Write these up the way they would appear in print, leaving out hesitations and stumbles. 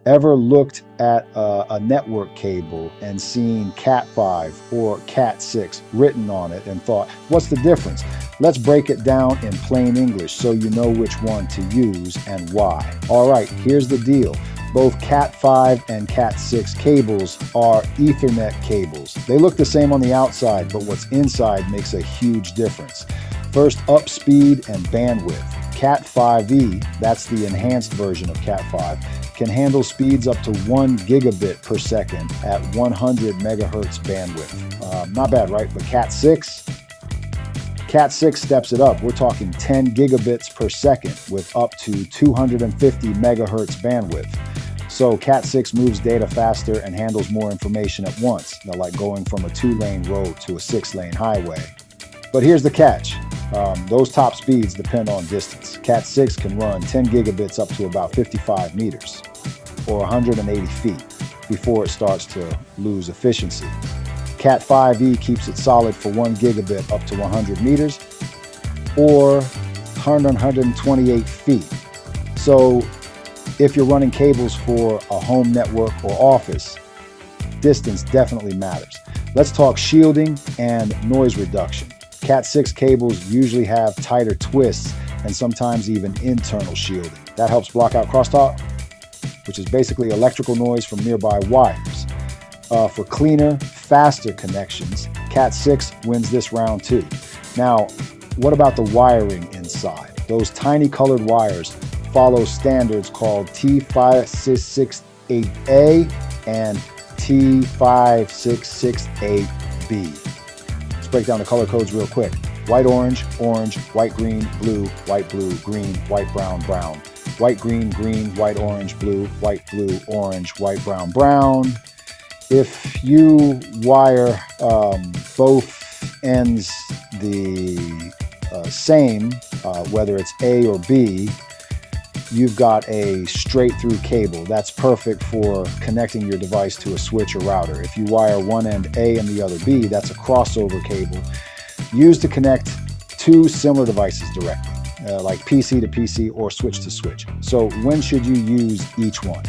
Ever looked at a network cable and seen Cat5 or Cat6 written on it and thought, what's the difference? Let's break it down in plain English so you know which one to use and why. All right, here's the deal. Both Cat5 and Cat6 cables are Ethernet cables. They look the same on the outside, but what's inside makes a huge difference. First, up speed and bandwidth. Cat5e, that's the enhanced version of Cat5, can handle speeds up to 1 gigabit per second at 100 megahertz bandwidth. Not bad, right? But Cat6 steps it up. We're talking 10 gigabits per second with up to 250 megahertz bandwidth. So Cat6 moves data faster and handles more information at once, like going from a 2-lane road to a 6-lane highway. But here's the catch. Those top speeds depend on distance. Cat6 can run 10 gigabits up to about 55 meters or 180 feet before it starts to lose efficiency. Cat5e keeps it solid for 1 gigabit up to 100 meters or 128 feet. So if you're running cables for a home network or office, distance definitely matters. Let's talk shielding and noise reduction. Cat6 cables usually have tighter twists and sometimes even internal shielding. That helps block out crosstalk, which is basically electrical noise from nearby wires. For cleaner, faster connections, Cat6 wins this round too. Now, what about the wiring inside? Those tiny colored wires follow standards called T568A and T568B. Let's break down the color codes real quick. White, orange, orange, white, green, blue, green, white, brown, brown. White, green, green, white, orange, blue, orange, white, brown, brown. If you wire both ends the same, whether it's A or B, you've got a straight through cable. That's perfect for connecting your device to a switch or router. If you wire one end A and the other B, that's a crossover cable used to connect two similar devices directly, like PC to PC or switch to switch. So when should you use each one?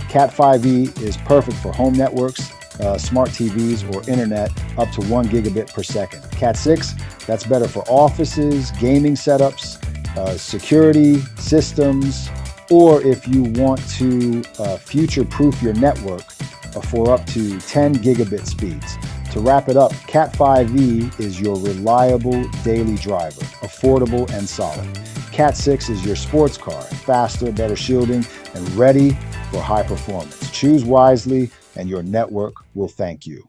Cat5e is perfect for home networks, smart TVs, or internet up to 1 gigabit per second. Cat6, that's better for offices, gaming setups, security systems, or if you want to future-proof your network for up to 10 gigabit speeds. To wrap it up, Cat5e is your reliable daily driver, affordable and solid. Cat6 is your sports car, faster, better shielding, and ready for high performance. Choose wisely, and your network will thank you.